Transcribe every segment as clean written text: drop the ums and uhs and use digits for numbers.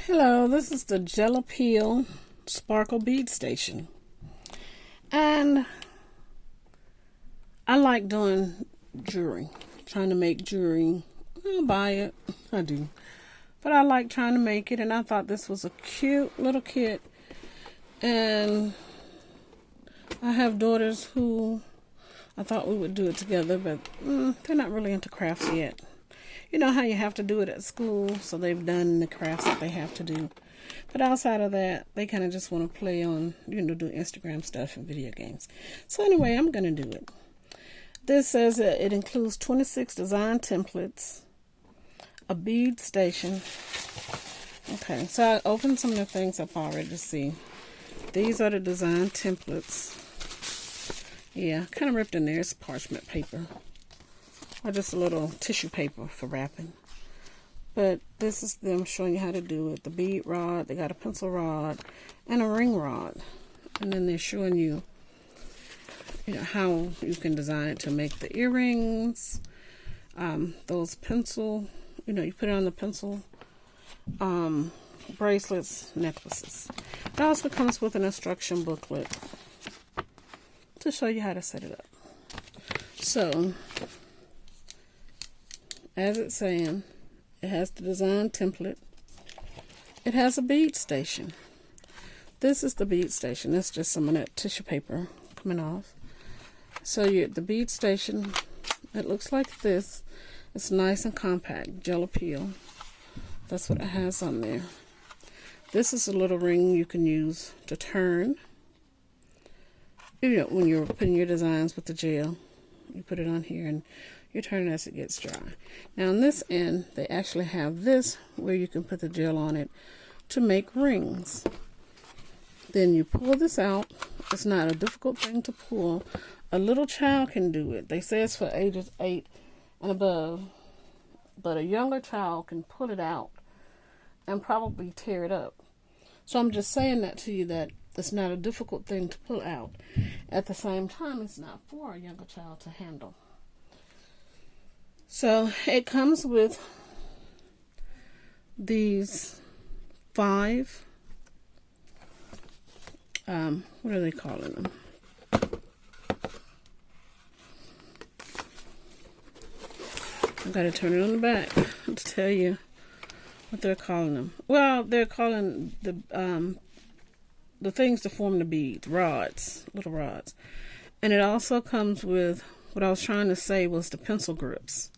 Hello, this is the Gel Appeal Sparkle Bead Station. And I like doing jewelry, trying to make jewelry. I'll buy it, I do. But I like trying to make it, and I thought this was a cute little kit. And I have daughters who I thought we would do it together, but they're not really into crafts yet. You know how you have to do it at school, so they've done the crafts that they have to do. But outside of that, they kind of just want to play on, do Instagram stuff and video games. So anyway, I'm going to do it. This says that it includes 26 design templates, a bead station. Okay, so I opened some of the things up already to see. These are the design templates. Yeah, kind of ripped in there. It's parchment paper. Or just a little tissue paper for wrapping. But this is them showing you how to do it. The bead rod, they got a pencil rod, and a ring rod. And then they're showing you, how you can design it to make the earrings. Those pencil, you put it on the pencil. Bracelets, necklaces. It also comes with an instruction booklet to show you how to set it up. So, as it's saying, it has the design template. It has a bead station. This is the bead station. That's just some of that tissue paper coming off. So the bead station, it looks like this. It's nice and compact, gel appeal. That's what it has on there. This is a little ring you can use to turn. When you're putting your designs with the gel, you put it on here and you turn it as it gets dry. Now on this end, they actually have this where you can put the gel on it to make rings. Then you pull this out. It's not a difficult thing to pull. A little child can do it. They say it's for ages 8 and above, but a younger child can pull it out and probably tear it up. So I'm just saying that to you, that it's not a difficult thing to pull out. At the same time, it's not for a younger child to handle. So it comes with these 5, what are they calling them? I've got to turn it on the back to tell you what they're calling them. Well, they're calling the things to form the beads, rods, little rods. And it also comes with, what I was trying to say was the pencil grips.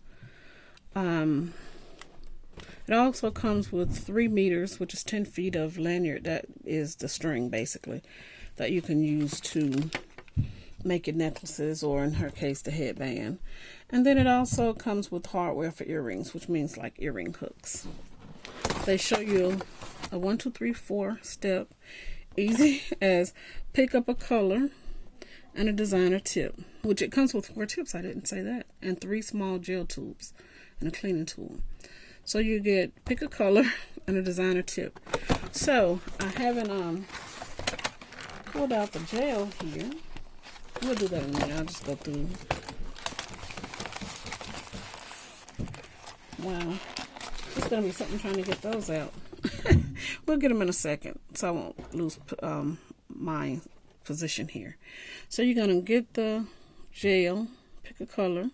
It also comes with 3 meters, which is 10 feet of lanyard. That is the string, basically, that you can use to make your necklaces, or in her case, the headband. And then it also comes with hardware for earrings, which means like earring hooks. They show you a 1, 2, 3, 4 step, easy as pick up a color and a designer tip, which it comes with 4 tips. I didn't say that, and 3 small gel tubes and a cleaning tool. So you get pick a color and a designer tip. So I haven't pulled out the gel here. We'll do that in a minute. I'll just go through. Wow, it's gonna be something trying to get those out. We'll get them in a second, so I won't lose my position here. So you're gonna get the gel, pick a color,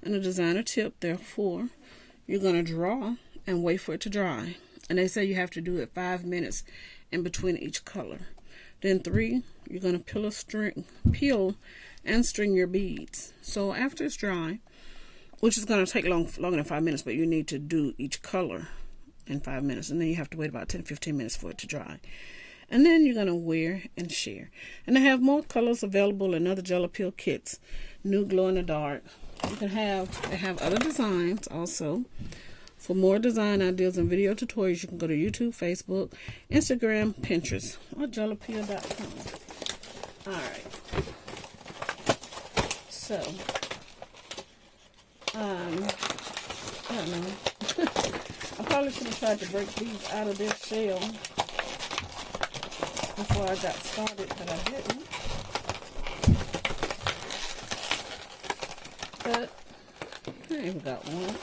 and a designer tip. There are 4. You're gonna draw and wait for it to dry. And they say you have to do it 5 minutes in between each color. Then 3, you're gonna peel and string your beads. So after it's dry, which is gonna take longer than 5 minutes, but you need to do each color in 5 minutes, and then you have to wait about 10-15 minutes for it to dry. And then you're gonna wear and share. And they have more colors available in other gel appeal kits. New glow in the dark. They have other designs also. For more design ideas and video tutorials, you can go to YouTube, Facebook, Instagram, Pinterest, or gelappeal.com. Alright. So, I don't know. I probably should have tried to break these out of their shell before I got started, but I didn't. But I got one.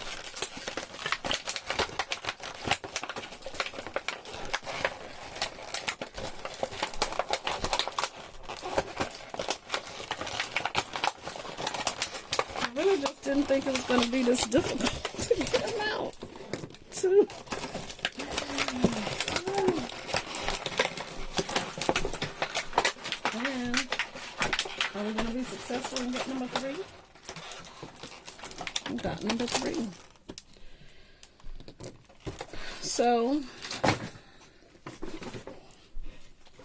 think it was going to be this difficult to get them out, too. And are we going to be successful in getting number 3? We got number 3. So,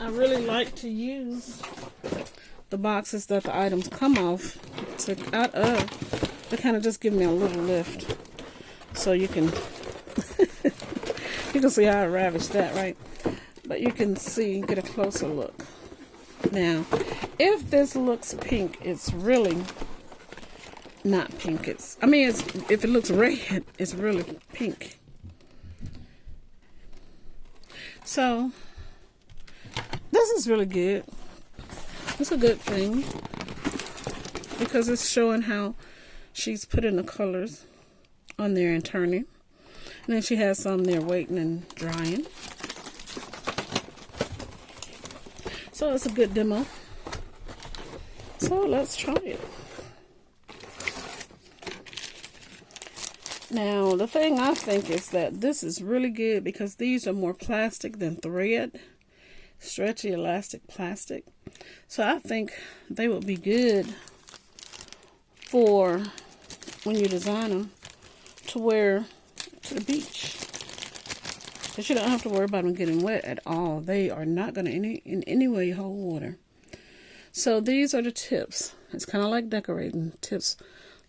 I really like to use the boxes that the items come off to kind of just give me a little lift, so you can you can see how I ravished that, right? But you can see, get a closer look. Now, if this looks pink, it's really not pink. If it looks red, it's really pink. So this is really good. It's a good thing because it's showing how she's putting the colors on there and turning. And then she has some there waiting and drying. So it's a good demo. So let's try it. Now, the thing I think is that this is really good because these are more plastic than thread. Stretchy, elastic plastic. So I think they would be good for when you design them to wear to the beach. Because you don't have to worry about them getting wet at all. They are not going to in any way hold water. So these are the tips. It's kind of like decorating tips.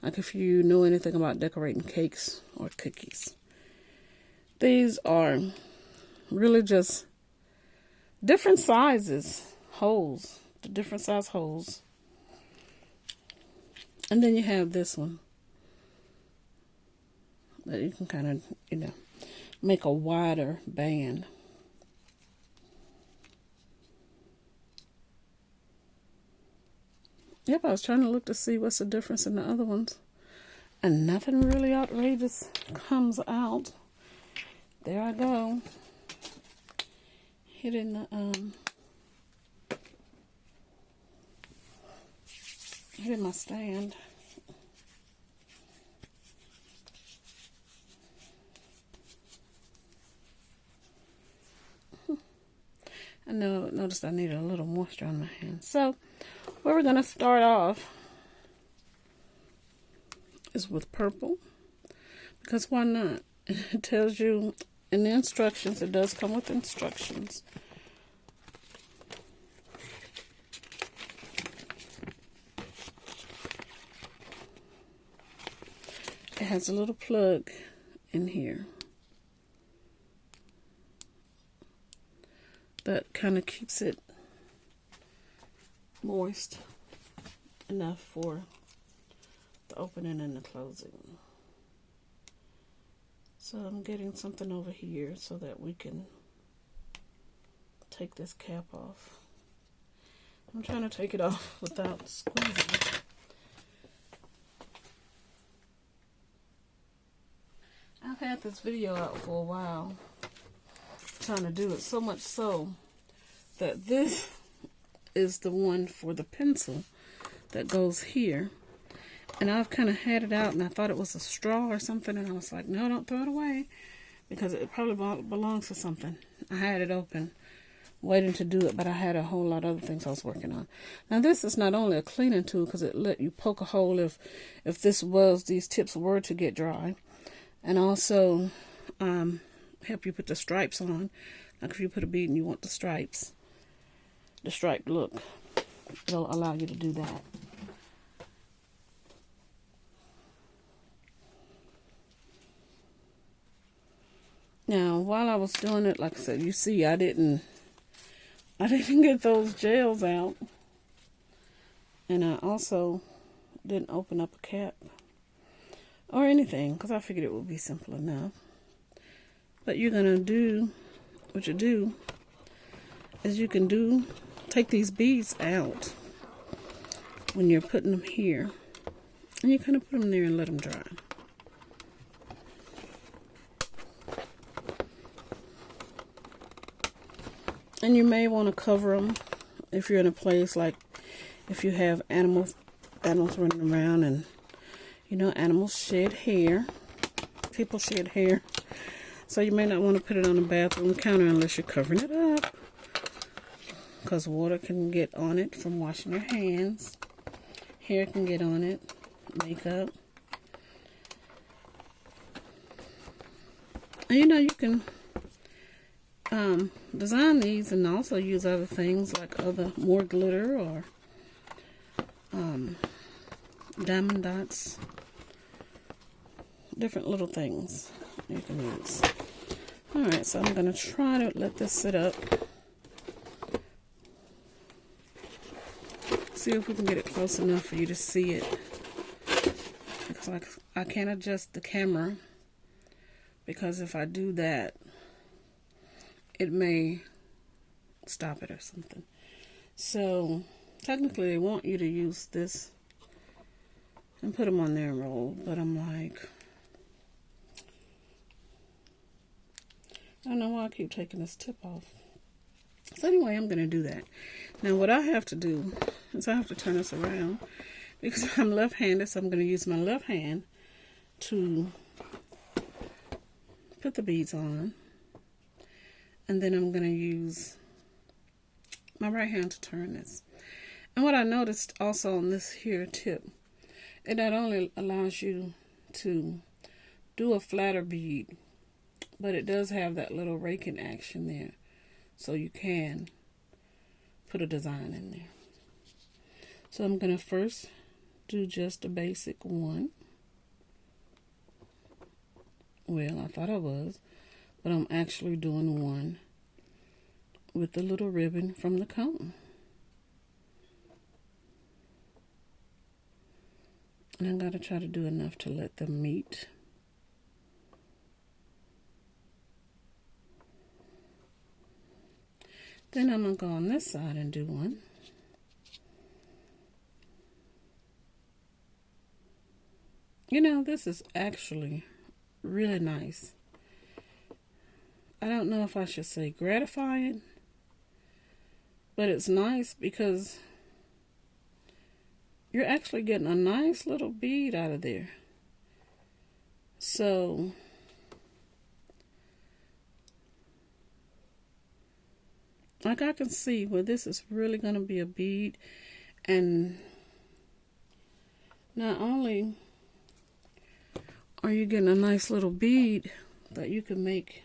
Like if you know anything about decorating cakes or cookies. These are really just different sizes, holes, the different size holes. And then you have this one that you can kind of, make a wider band. Yep, I was trying to look to see what's the difference in the other ones. And nothing really outrageous comes out. There I go. Hitting my stand. I noticed I needed a little moisture on my hands. So, where we're going to start off is with purple. Because why not? It tells you in the instructions, it does come with instructions. It has a little plug in here that kind of keeps it moist enough for the opening and the closing. So I'm getting something over here so that we can take this cap off. I'm trying to take it off without squeezing. I've had this video out for a while, trying to do it, so much so that this is the one for the pencil that goes here. And I've kind of had it out, and I thought it was a straw or something, and I was like, no, don't throw it away, because it probably belongs to something. I had it open, waiting to do it, but I had a whole lot of other things I was working on. Now, this is not only a cleaning tool, because it let you poke a hole if these tips were to get dry, and also help you put the stripes on. Like if you put a bead and you want the striped look, it'll allow you to do that. Now, while I was doing it, like I said, you see, I didn't get those gels out. And I also didn't open up a cap or anything, because I figured it would be simple enough. But you're going to do, what you do, is you can take these beads out when you're putting them here. And you kind of put them there and let them dry. And you may want to cover them if you're in a place like if you have animals running around and You know, animals shed hair. People shed hair. So you may not want to put it on the bathroom counter unless you're covering it up, because water can get on it from washing your hands. Hair can get on it. Makeup. And you know, you can design these and also use other things like more glitter or diamond dots. Different little things you can use. Alright, so I'm going to try to let this sit up. See if we can get it close enough for you to see it. Because I can't adjust the camera, because if I do that, it may stop it or something. So technically they want you to use this and put them on there and roll, but I'm like, I don't know why I keep taking this tip off. So anyway, I'm going to do that. Now what I have to do is I have to turn this around, because I'm left-handed, so I'm going to use my left hand to put the beads on. And then I'm going to use my right hand to turn this. And what I noticed also on this here tip, it not only allows you to do a flatter bead, but it does have that little raking action there. So you can put a design in there. So I'm going to first do just a basic one. Well, I thought I was, but I'm actually doing one with the little ribbon from the cone. And I gotta try to do enough to let them meet. Then I'm gonna go on this side and do one. You know, this is actually really nice. I don't know if I should say gratifying, but it's nice because you're actually getting a nice little bead out of there. So like I can see where this is really going to be a bead, and not only are you getting a nice little bead that you can make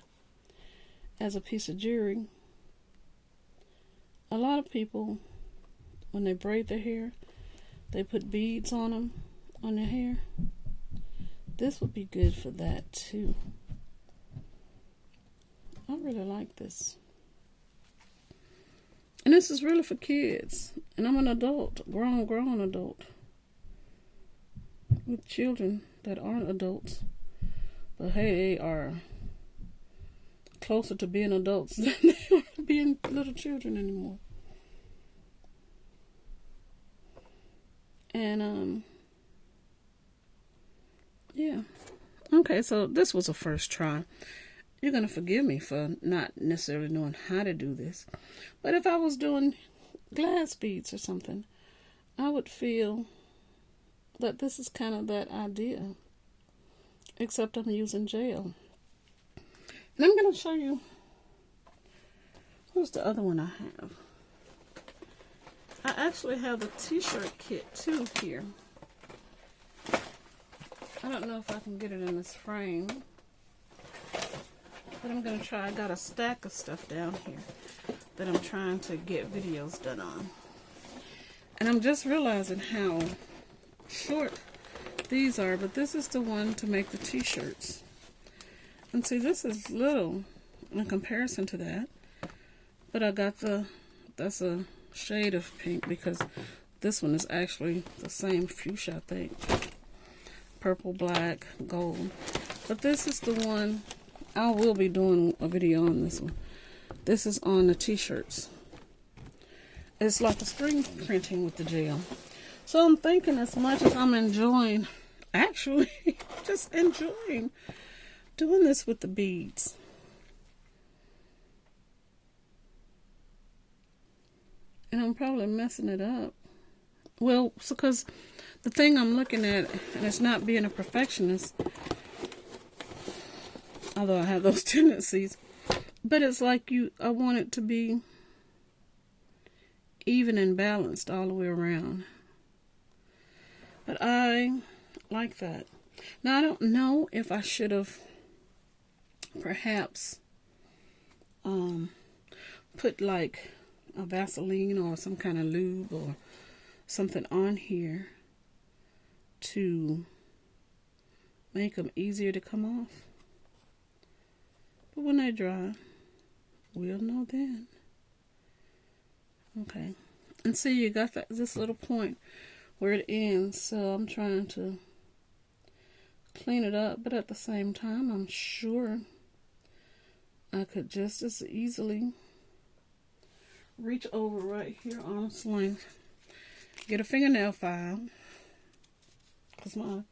as a piece of jewelry. A lot of people, when they braid their hair, they put beads on them, on their hair. This would be good for that too. I really like this. And this is really for kids. And I'm an adult, grown adult, with children that aren't adults. But hey, they are closer to being adults than they are to being little children anymore. And yeah. Okay, so this was a first try. You're going to forgive me for not necessarily knowing how to do this. But if I was doing glass beads or something, I would feel that this is kind of that idea. Except I'm using gel. And I'm going to show you. Where's the other one I have? I actually have the t-shirt kit too here. I don't know if I can get it in this frame, but I'm going to try. I got a stack of stuff down here that I'm trying to get videos done on. And I'm just realizing how short these are, but this is the one to make the t-shirts. And see, this is little in comparison to that. But I got that's a shade of pink, because this one is actually the same fuchsia, I think. Purple, black, gold. But this is the one, I will be doing a video on this one. This is on the t-shirts. It's like a screen printing with the gel. So I'm thinking, as much as I'm enjoying, actually, just enjoying doing this with the beads. And I'm probably messing it up. Well, because the thing I'm looking at, and it's not being a perfectionist, although I have those tendencies, but it's like I want it to be even and balanced all the way around. But I like that. Now, I don't know if I should have perhaps put like a Vaseline or some kind of lube or something on here to make them easier to come off. But when they dry, we'll know then. Okay. And see, you got this little point where it ends, so I'm trying to clean it up, but at the same time, I'm sure I could just as easily reach over right here, arm's length, get a fingernail file, because my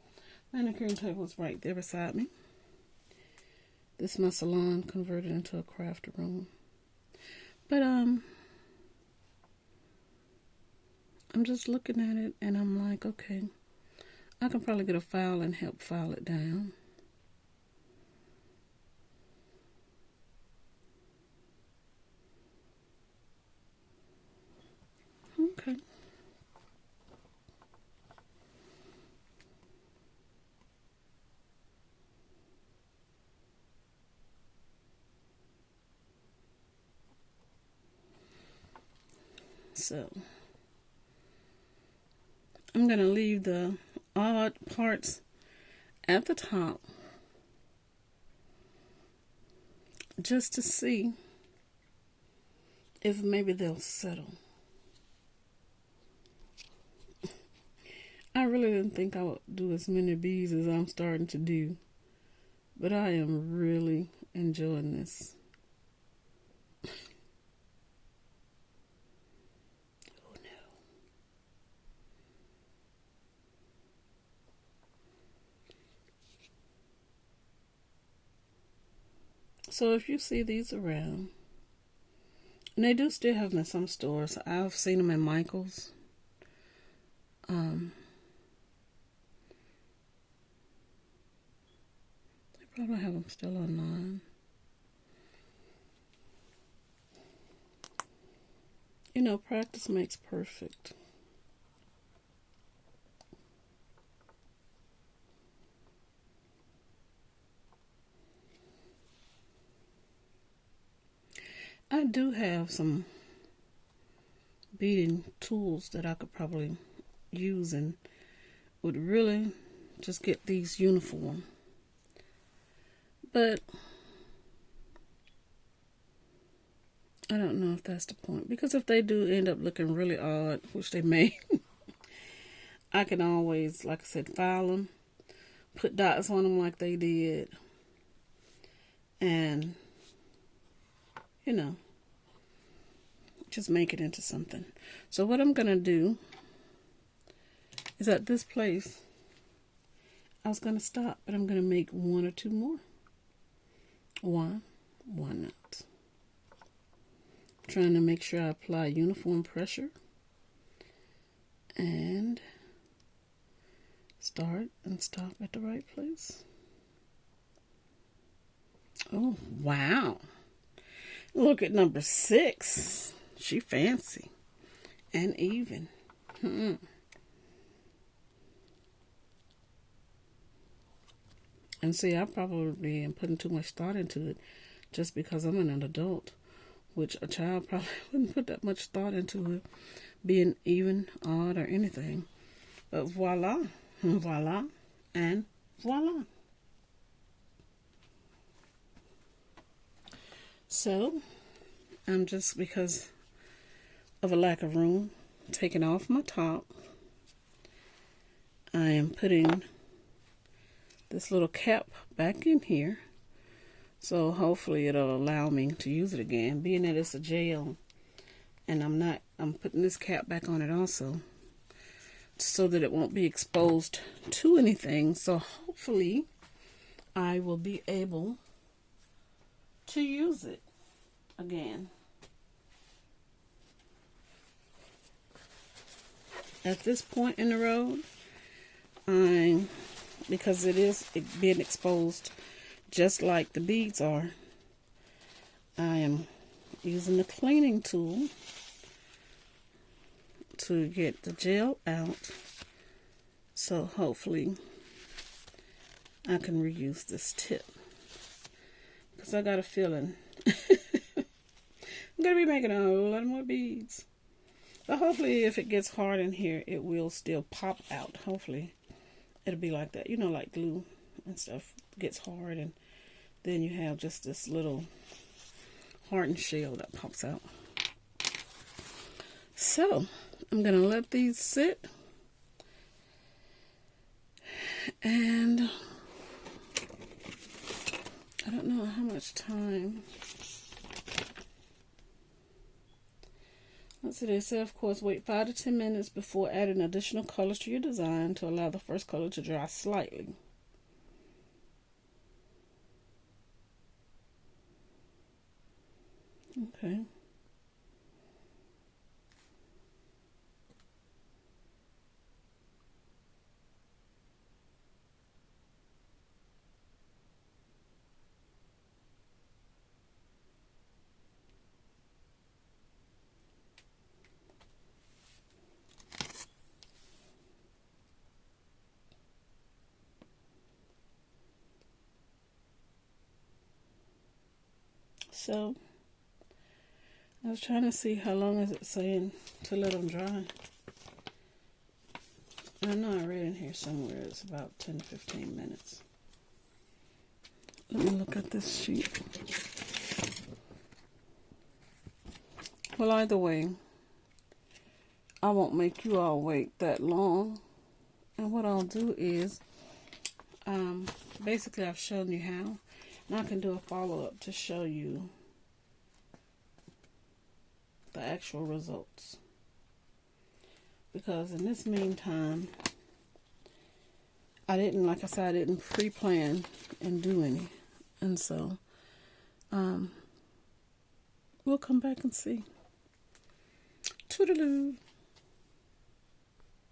manicure table is right there beside me. This is my salon converted into a craft room. But I'm just looking at it and I'm like, okay, I can probably get a file and help file it down. Okay. So I'm going to leave the odd parts at the top just to see if maybe they'll settle. I really didn't think I would do as many beads as I'm starting to do, but I am really enjoying this. Oh no. So if you see these around, and they do still have them in some stores. I've seen them in Michael's. They probably have them still online. You know, practice makes perfect. I do have some beading tools that I could probably use and would really just get these uniform. But I don't know if that's the point, because if they do end up looking really odd, which they may, I can always, like I said, file them, put dots on them like they did, and you know, just make it into something. So what I'm going to do is at this place, I was going to stop, but I'm going to make one or two more. Why not? Trying to make sure I apply uniform pressure and start and stop at the right place. Oh, wow. Look at number 6. She fancy and even. And see, I probably am putting too much thought into it just because I'm an adult, which a child probably wouldn't put that much thought into it being even, odd, or anything. But voila, voila, and voila. So, I'm just, because of a lack of room, taking off my top. I am putting this little cap back in here, so hopefully it'll allow me to use it again, being that it's a gel, and I'm putting this cap back on it also so that it won't be exposed to anything. So hopefully I will be able to use it again. At this point in the road, because it is being exposed just like the beads are, I am using the cleaning tool to get the gel out, so hopefully I can reuse this tip, because I got a feeling I'm going to be making a lot more beads. But hopefully if it gets hard in here, it will still pop out. Hopefully it'll be like that. You know, like glue and stuff gets hard, and then you have just this little hardened shell that pops out. So I'm going to let these sit. And I don't know how much time. Let's see, they say, of course, wait 5 to 10 minutes before adding additional colors to your design to allow the first color to dry slightly. Okay. So I was trying to see how long is it saying to let them dry. I know I read in here somewhere it's about 10 to 15 minutes. Let me look at this sheet. Well, either way, I won't make you all wait that long. And what I'll do is, basically I've shown you how. Now I can do a follow-up to show you the actual results. Because in this meantime, I didn't, like I said, I didn't pre-plan and do any. And so, we'll come back and see. Toodaloo.